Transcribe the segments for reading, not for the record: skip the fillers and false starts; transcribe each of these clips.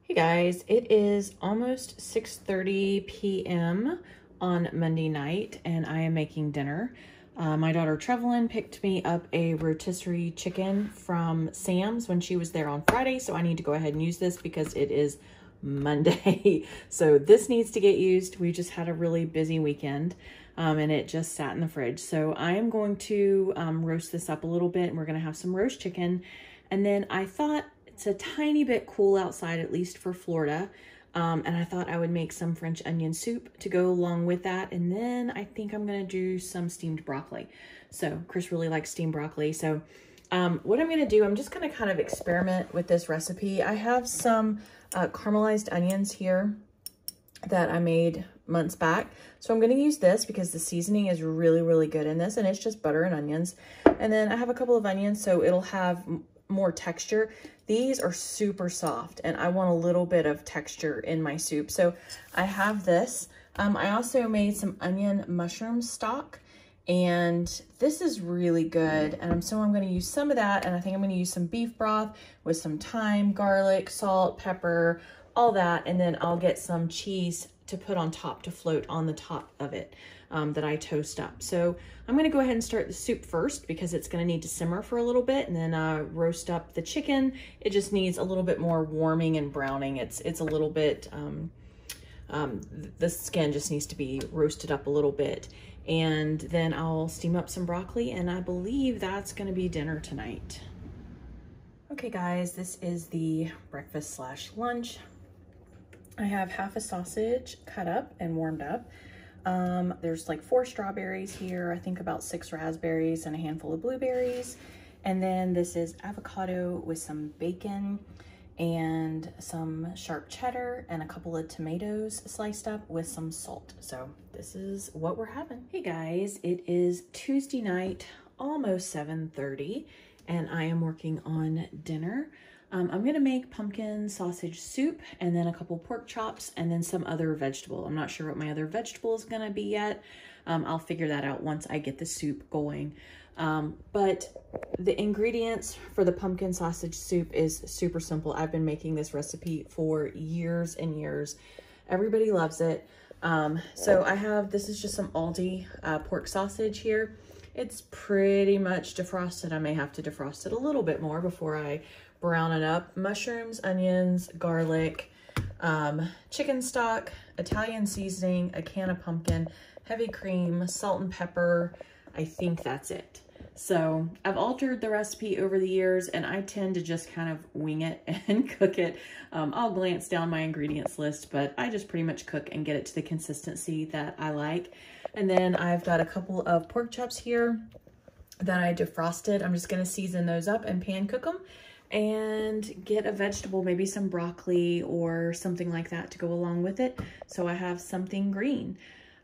Hey guys, it is almost 6:30 p.m. on Monday night and I am making dinner. My daughter Trevelyn picked me up a rotisserie chicken from Sam's when she was there on Friday, so I need to go ahead and use this because it is Monday. So this needs to get used. We just had a really busy weekend and it just sat in the fridge. So I am going to roast this up a little bit and we're going to have some roast chicken. And then I thought it's a tiny bit cool outside, at least for Florida. And I thought I would make some French onion soup to go along with that. And then I think I'm going to do some steamed broccoli. So Chris really likes steamed broccoli. So what I'm going to do, I'm just going to kind of experiment with this recipe. I have some caramelized onions here that I made months back. So I'm going to use this because the seasoning is really, really good in this. And it's just butter and onions. And then I have a couple of onions, so it'll have more texture. These are super soft and I want a little bit of texture in my soup. So I have this. I also made some onion mushroom stock and this is really good. And so I'm going to use some of that. And I think I'm going to use some beef broth with some thyme, garlic, salt, pepper, all that. And then I'll get some cheese to put on top to float on the top of it that I toast up. So I'm going to go ahead and start the soup first because it's going to need to simmer for a little bit and then roast up the chicken. It just needs a little bit more warming and browning. It's a little bit, the skin just needs to be roasted up a little bit. And then I'll steam up some broccoli and I believe that's going to be dinner tonight. Okay guys, this is the breakfast slash lunch. I have half a sausage cut up and warmed up. There's like 4 strawberries here, I think about 6 raspberries and a handful of blueberries. And then this is avocado with some bacon and some sharp cheddar and a couple of tomatoes sliced up with some salt. So this is what we're having. Hey guys, it is Tuesday night, almost 7:30, and I am working on dinner. I'm gonna make pumpkin sausage soup and then a couple pork chops and then some other vegetable. I'm not sure what my other vegetable is gonna be yet. I'll figure that out once I get the soup going. But the ingredients for the pumpkin sausage soup is super simple. I've been making this recipe for years and years. Everybody loves it. So I have, this is just some Aldi pork sausage here. It's pretty much defrosted. I may have to defrost it a little bit more before I brown it up. Mushrooms, onions, garlic, chicken stock, Italian seasoning, a can of pumpkin, heavy cream, salt and pepper. I think that's it. So I've altered the recipe over the years and I tend to just kind of wing it and cook it. I'll glance down my ingredients list, but I just pretty much cook and get it to the consistency that I like. And then I've got a couple of pork chops here that I defrosted. I'm just going to season those up and pan cook them and get a vegetable, maybe some broccoli or something like that to go along with it. So I have something green.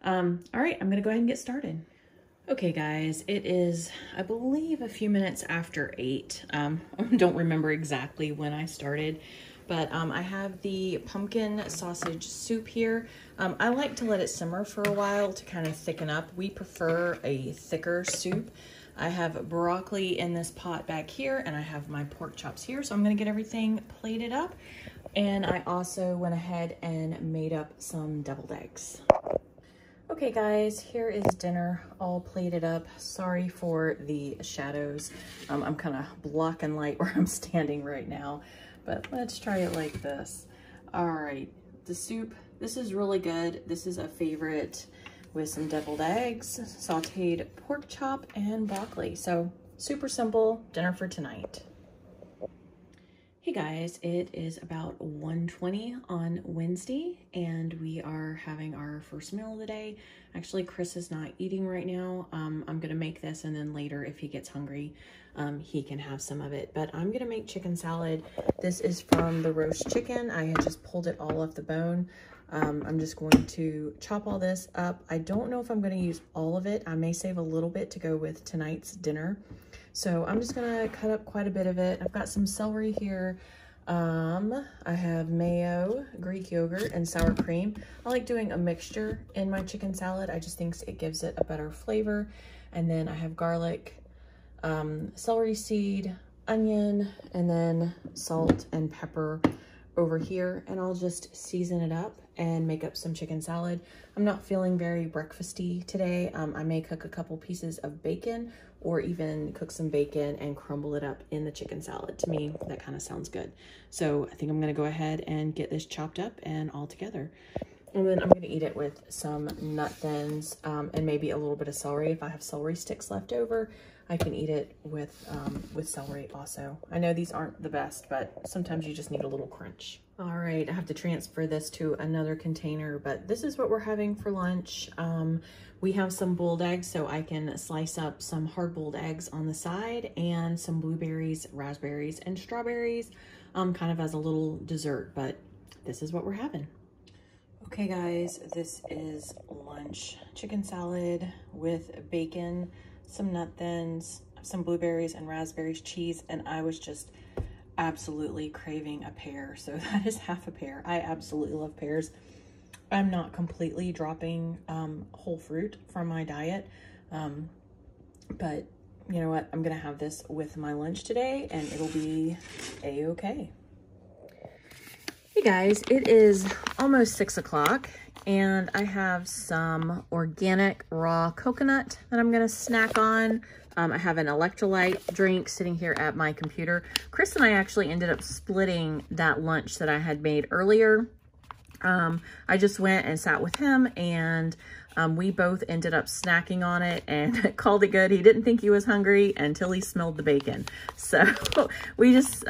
All right, I'm going to go ahead and get started. Okay guys, it is, I believe, a few minutes after 8. I don't remember exactly when I started, but I have the pumpkin sausage soup here. I like to let it simmer for a while to kind of thicken up. We prefer a thicker soup. I have broccoli in this pot back here and I have my pork chops here. So I'm gonna get everything plated up. And I also went ahead and made up some deviled eggs. Okay guys, here is dinner all plated up. Sorry for the shadows. I'm kind of blocking light where I'm standing right now, but let's try it like this. All right, the soup, this is really good. This is a favorite with some deviled eggs, sauteed pork chop, and broccoli. So super simple dinner for tonight. Hey guys, it is about 1:20 on Wednesday and we are having our first meal of the day. Actually, Chris is not eating right now. I'm gonna make this and then later if he gets hungry, he can have some of it. But I'm gonna make chicken salad. This is from the roast chicken. I had just pulled it all off the bone. I'm just going to chop all this up. I don't know if I'm going to use all of it. I may save a little bit to go with tonight's dinner. So I'm just going to cut up quite a bit of it. I've got some celery here. I have mayo, Greek yogurt, and sour cream. I like doing a mixture in my chicken salad. I just think it gives it a better flavor. And then I have garlic, celery seed, onion, and then salt and pepper, over here and I'll just season it up and make up some chicken salad. I'm not feeling very breakfasty today. I may cook a couple pieces of bacon or even cook some bacon and crumble it up in the chicken salad. To me, that kind of sounds good. So I think I'm gonna go ahead and get this chopped up and all together. And then I'm gonna eat it with some nut thins and maybe a little bit of celery. If I have celery sticks left over, I can eat it with celery also. I know these aren't the best, but sometimes you just need a little crunch. All right, I have to transfer this to another container, but this is what we're having for lunch. We have some boiled eggs, so I can slice up some hard-boiled eggs on the side and some blueberries, raspberries, and strawberries, kind of as a little dessert, but this is what we're having. Okay guys, this is lunch. Chicken salad with bacon, some nut thins, some blueberries and raspberries, cheese, and I was just absolutely craving a pear. So that is half a pear. I absolutely love pears. I'm not completely dropping whole fruit from my diet, but you know what? I'm gonna have this with my lunch today and it'll be a-okay. Hey guys, it is almost 6 o'clock and I have some organic raw coconut that I'm gonna snack on. I have an electrolyte drink sitting here at my computer. Chris and I actually ended up splitting that lunch that I had made earlier. I just went and sat with him and we both ended up snacking on it and called it good. He didn't think he was hungry until he smelled the bacon. So we just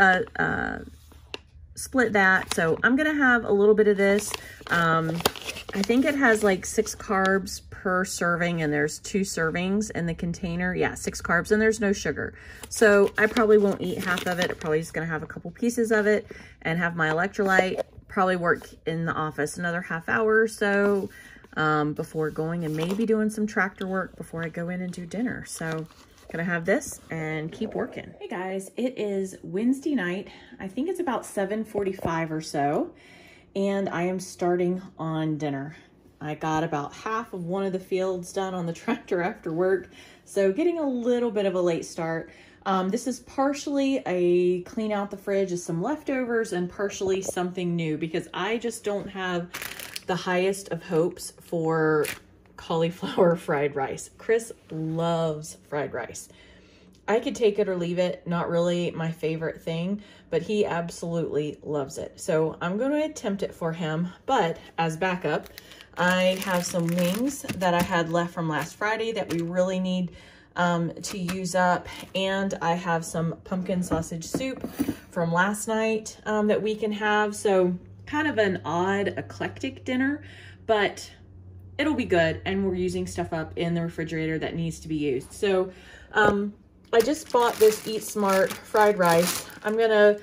split that. So I'm gonna have a little bit of this. I think it has like 6 carbs per serving and there's 2 servings in the container. Yeah, 6 carbs and there's no sugar. So I probably won't eat half of it. I'm probably just gonna have a couple pieces of it and have my electrolyte. Probably work in the office another half hour or so before going and maybe doing some tractor work before I go in and do dinner. So gonna have this and keep working. Hey guys, it is Wednesday night. I think it's about 7:45 or so, and I am starting on dinner. I got about half of one of the fields done on the tractor after work, so getting a little bit of a late start. This is partially a clean out the fridge of some leftovers and partially something new because I just don't have the highest of hopes for cauliflower fried rice. Chris loves fried rice. I could take it or leave it, not really my favorite thing, but he absolutely loves it. So I'm going to attempt it for him, but as backup, I have some wings that I had left from last Friday that we really need to use up, and I have some pumpkin sausage soup from last night that we can have. So kind of an odd, eclectic dinner, but it'll be good, and we're using stuff up in the refrigerator that needs to be used. So I just bought this Eat Smart fried rice. I'm gonna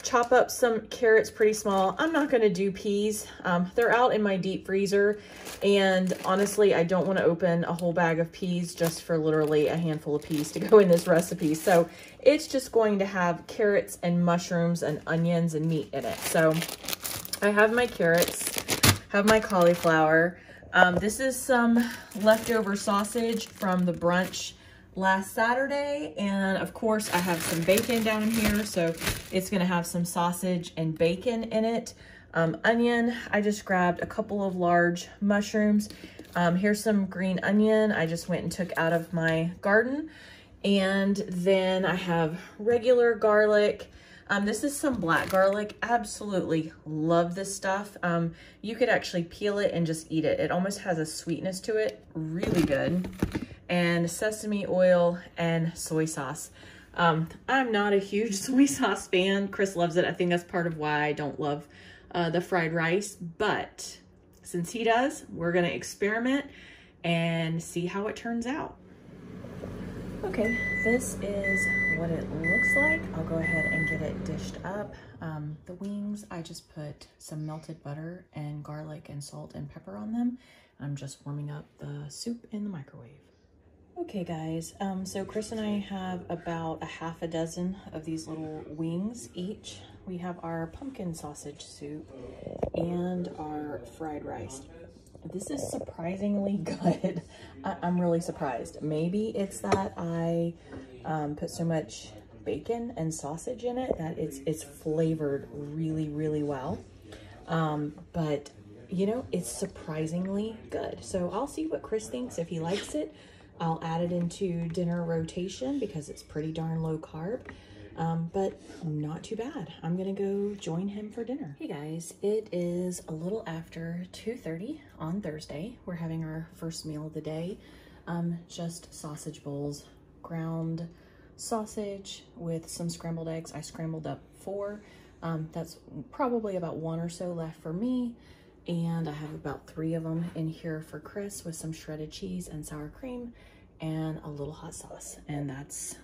chop up some carrots pretty small. I'm not gonna do peas. They're out in my deep freezer, and honestly, I don't wanna open a whole bag of peas just for literally a handful of peas to go in this recipe. So it's just going to have carrots and mushrooms and onions and meat in it. So I have my carrots, have my cauliflower. This is some leftover sausage from the brunch last Saturday, and of course I have some bacon down in here, so it's gonna have some sausage and bacon in it. Onion, I just grabbed a couple of large mushrooms. Here's some green onion I just went and took out of my garden, and then I have regular garlic. This is some black garlic. Absolutely love this stuff. You could actually peel it and just eat it. It almost has a sweetness to it, really good. And sesame oil and soy sauce. I'm not a huge soy sauce fan. Chris loves it. I think that's part of why I don't love the fried rice, but since he does, we're gonna experiment and see how it turns out. Okay, this is what it looks like. I'll go ahead and get it dished up. The wings, I just put some melted butter and garlic and salt and pepper on them. I'm just warming up the soup in the microwave. Okay guys, so Chris and I have about a half a dozen of these little wings each. We have our pumpkin sausage soup and our fried rice. This is surprisingly good. I'm really surprised. Maybe it's that I put so much bacon and sausage in it that it's flavored really, really well. But you know, it's surprisingly good. So I'll see what Chris thinks. If he likes it, I'll add it into dinner rotation because it's pretty darn low carb. But not too bad. I'm gonna go join him for dinner. Hey guys, it is a little after 2:30 on Thursday. We're having our first meal of the day. Just sausage bowls, ground sausage with some scrambled eggs. I scrambled up 4. That's probably about 1 or so left for me. And I have about 3 of them in here for Chris with some shredded cheese and sour cream and a little hot sauce. And that's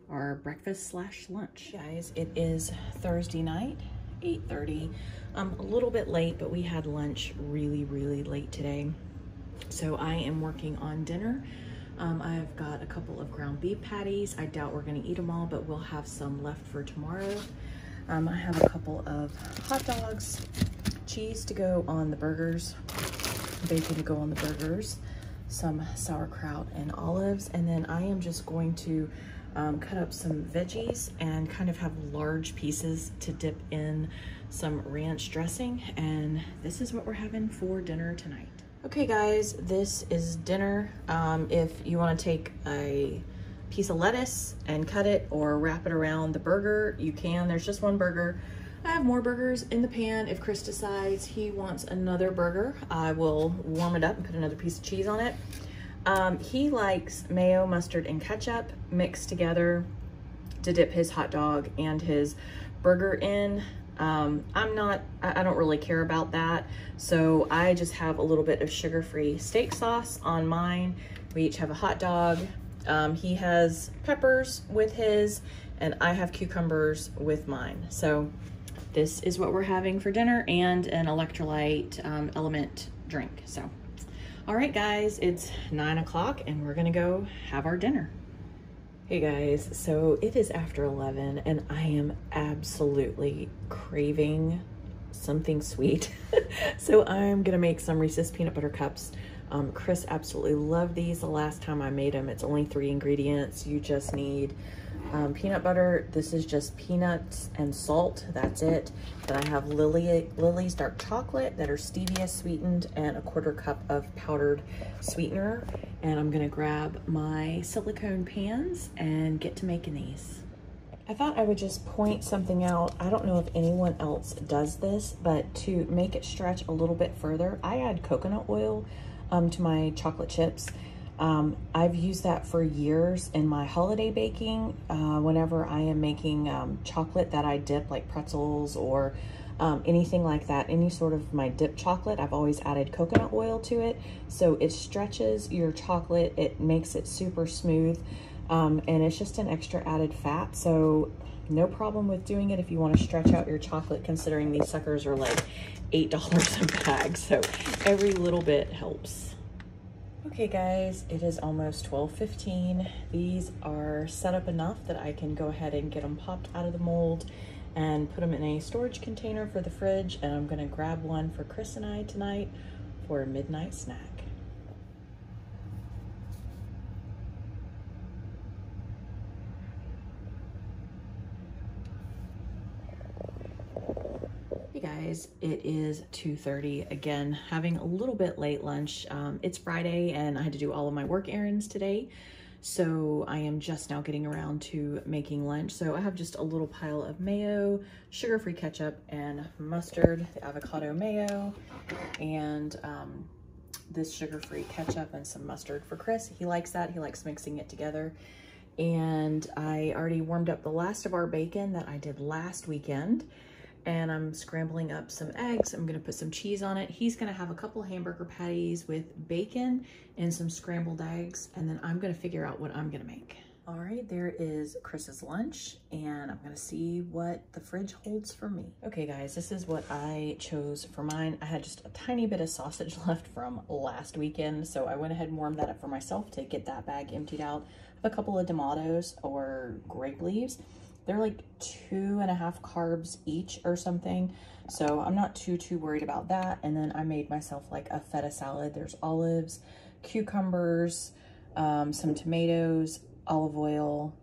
our breakfast slash lunch. Guys, it is Thursday night, 8:30. A little bit late, but we had lunch really, really late today. So I am working on dinner. I've got a couple of ground beef patties. I doubt we're gonna eat them all, but we'll have some left for tomorrow. I have a couple of hot dogs, cheese to go on the burgers, bacon to go on the burgers, some sauerkraut and olives, and then I am just going to cut up some veggies and kind of have large pieces to dip in some ranch dressing. And this is what we're having for dinner tonight. Okay guys, this is dinner. If you want to take a piece of lettuce and cut it or wrap it around the burger, you can. There's just 1 burger. I have more burgers in the pan. If Chris decides he wants another burger, I will warm it up and put another piece of cheese on it. He likes mayo, mustard, and ketchup mixed together to dip his hot dog and his burger in. I don't really care about that. So I just have a little bit of sugar-free steak sauce on mine. We each have a hot dog. He has peppers with his, and I have cucumbers with mine. So this is what we're having for dinner, and an electrolyte element drink. So, all right guys, it's 9 o'clock and we're gonna go have our dinner. Hey guys, so it is after 11 and I am absolutely craving something sweet. So I'm gonna make some Reese's peanut butter cups. Chris absolutely loved these the last time I made them. It's only 3 ingredients. You just need peanut butter. This is just peanuts and salt. That's it. Then I have Lily's dark chocolate that are stevia sweetened, and a 1/4 cup of powdered sweetener. And I'm gonna grab my silicone pans and get to making these. I thought I would just point something out. I don't know if anyone else does this, but to make it stretch a little bit further, I add coconut oil to my chocolate chips. I've used that for years in my holiday baking. Whenever I am making chocolate that I dip, like pretzels or anything like that, any sort of my dip chocolate, I've always added coconut oil to it. So it stretches your chocolate, it makes it super smooth, and it's just an extra added fat. So no problem with doing it if you want to stretch out your chocolate, considering these suckers are like $8 a bag. So every little bit helps. Okay guys, it is almost 12:15. These are set up enough that I can go ahead and get them popped out of the mold and put them in a storage container for the fridge. And I'm gonna grab one for Chris and I tonight for a midnight snack. Hey guys, it is 2:30. Again, having a little bit late lunch. It's Friday and I had to do all of my work errands today. So I am just now getting around to making lunch. So I have just a little pile of mayo, sugar-free ketchup, and mustard, the avocado mayo, and this sugar-free ketchup and some mustard for Chris. He likes that. He likes mixing it together. And I already warmed up the last of our bacon that I did last weekend. And I'm scrambling up some eggs. I'm gonna put some cheese on it. He's gonna have a couple hamburger patties with bacon and some scrambled eggs, and then I'm gonna figure out what I'm gonna make. All right, there is Chris's lunch, and I'm gonna see what the fridge holds for me. Okay guys, this is what I chose for mine. I had just a tiny bit of sausage left from last weekend, so I went ahead and warmed that up for myself to get that bag emptied out. I have a couple of tomatoes or grape leaves. They're like 2.5 carbs each or something. So I'm not too worried about that. And then I made myself like a feta salad. There's olives, cucumbers, some tomatoes, olive oil,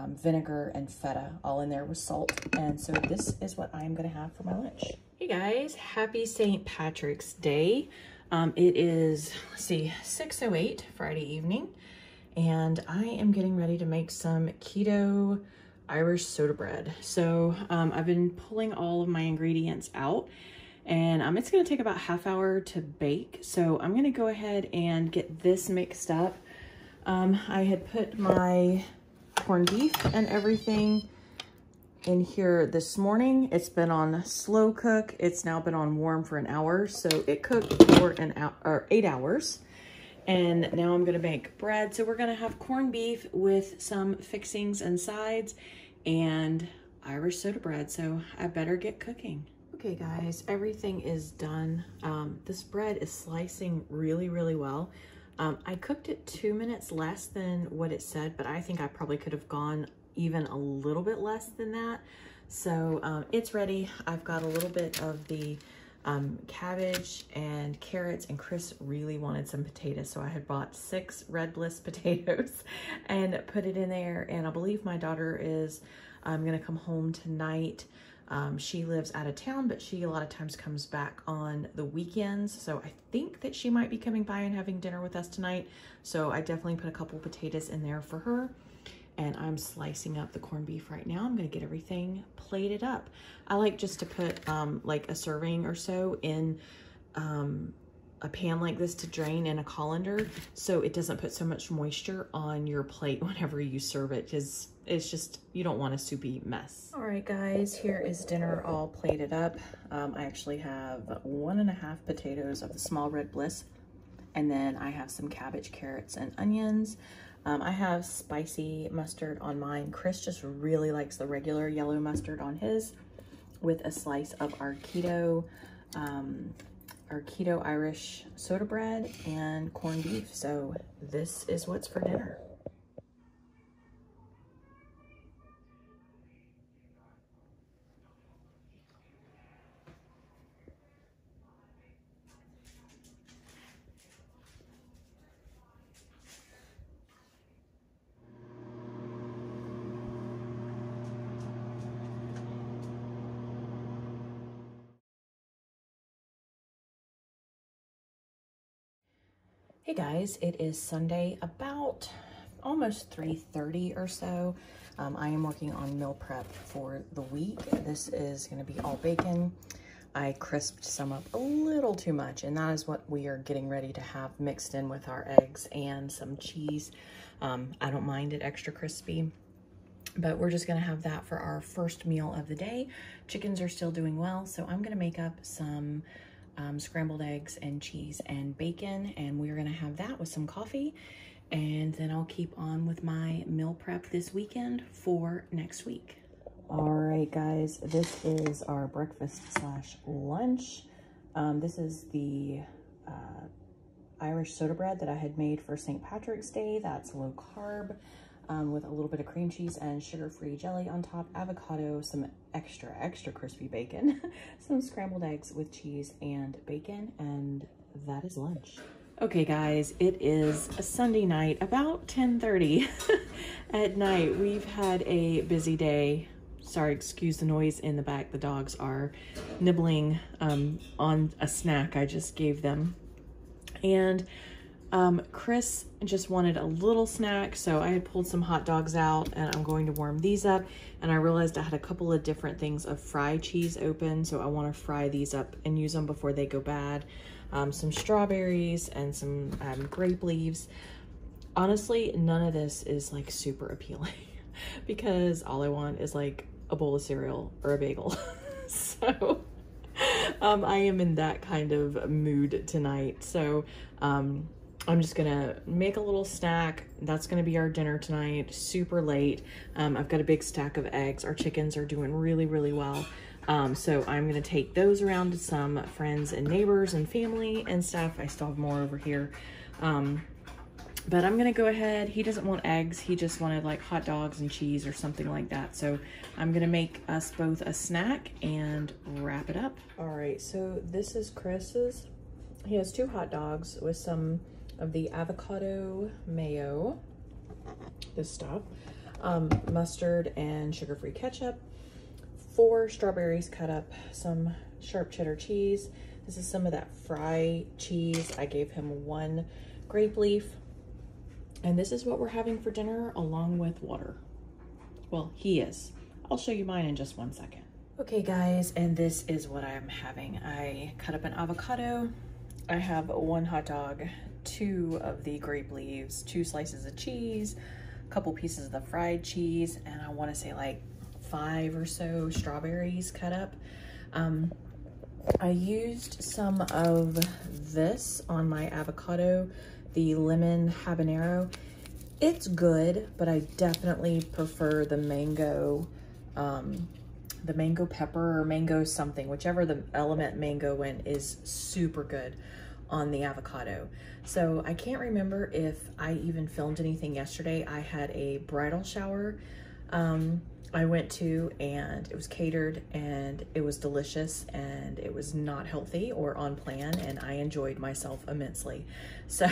vinegar and feta all in there with salt. And so this is what I'm gonna have for my lunch. Hey guys, happy St. Patrick's Day. It is, let's see, 6:08 Friday evening, and I am getting ready to make some keto Irish soda bread. So I've been pulling all of my ingredients out, and it's gonna take about half hour to bake. So I'm gonna go ahead and get this mixed up. I had put my corned beef and everything in here this morning. It's been on slow cook. It's now been on warm for an hour. So it cooked for 8 hours. And now I'm gonna make bread. So we're gonna have corned beef with some fixings and sides and Irish soda bread. So I better get cooking. Okay guys, everything is done. This bread is slicing really, really well. I cooked it 2 minutes less than what it said, but I think I probably could have gone even a little bit less than that. So it's ready. I've got a little bit of the cabbage and carrots, and Chris really wanted some potatoes. So I had bought 6 Red Bliss potatoes and put it in there. And I believe my daughter is gonna come home tonight. She lives out of town, but she a lot of times comes back on the weekends. So I think that she might be coming by and having dinner with us tonight. So I definitely put a couple potatoes in there for her. And I'm slicing up the corned beef right now. I'm gonna get everything plated up. I like just to put like a serving or so in a pan like this to drain in a colander, so it doesn't put so much moisture on your plate whenever you serve it, because it's just, you don't want a soupy mess. All right guys, here is dinner all plated up. I actually have 1.5 potatoes of the small Red Bliss, and then I have some cabbage, carrots, and onions. I have spicy mustard on mine. Chris just really likes the regular yellow mustard on his, with a slice of our keto Irish soda bread and corned beef. So this is what's for dinner. Hey guys, it is Sunday, about almost 3:30 or so. I am working on meal prep for the week. This is going to be all bacon. I crisped some up a little too much, and that is what we are getting ready to have mixed in with our eggs and some cheese. I don't mind it extra crispy, but we're just going to have that for our first meal of the day. Chickens are still doing well, so I'm going to make up some scrambled eggs and cheese and bacon, and we're gonna have that with some coffee, and then I'll keep on with my meal prep this weekend for next week. All right guys, this is our breakfast slash lunch. This is the Irish soda bread that I had made for St. Patrick's Day. That's low carb, with a little bit of cream cheese and sugar-free jelly on top, avocado, some extra crispy bacon, some scrambled eggs with cheese and bacon, and that is lunch. Okay guys, it is a Sunday night, about 10:30 at night. We've had a busy day. Sorry, excuse the noise in the back. The dogs are nibbling on a snack I just gave them. And Chris just wanted a little snack, so I had pulled some hot dogs out, and I'm going to warm these up. And I realized I had a couple of different things of fry cheese open, so I want to fry these up and use them before they go bad. Some strawberries and some grape leaves. Honestly, none of this is like super appealing because all I want is like a bowl of cereal or a bagel. So I am in that kind of mood tonight. So I'm just gonna make a little snack. That's gonna be our dinner tonight, super late. I've got a big stack of eggs. Our chickens are doing really, really well. So I'm gonna take those around to some friends and neighbors and family and stuff. I still have more over here. But I'm gonna go ahead. He doesn't want eggs. He just wanted like hot dogs and cheese or something like that. So I'm gonna make us both a snack and wrap it up. All right, so this is Chris's. He has 2 hot dogs with some of the avocado mayo, this stuff. mustard and sugar-free ketchup, 4 strawberries cut up, some sharp cheddar cheese. This is some of that fry cheese. I gave him 1 grape leaf. And this is what we're having for dinner along with water. Well, he is. I'll show you mine in just 1 second. Okay guys, and this is what I'm having. I cut up an avocado. I have 1 hot dog, 2 of the grape leaves, 2 slices of cheese, a couple pieces of the fried cheese, and I want to say like 5 or so strawberries cut up. I used some of this on my avocado, the lemon habanero. It's good, but I definitely prefer the mango pepper or mango something, whichever the element mango in is super good on the avocado. So I can't remember if I even filmed anything yesterday. I had a bridal shower I went to, and it was catered, and it was delicious, and it was not healthy or on plan, and I enjoyed myself immensely. So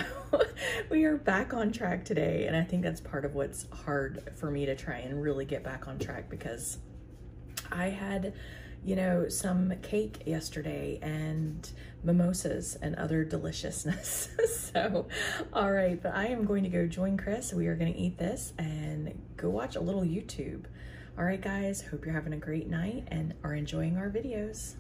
we are back on track today, and I think that's part of what's hard for me to try and really get back on track, because I had, you know, some cake yesterday and mimosas and other deliciousness. So, all right, but I am going to go join Chris. We are going to eat this and go watch a little YouTube. All right, guys, hope you're having a great night and are enjoying our videos.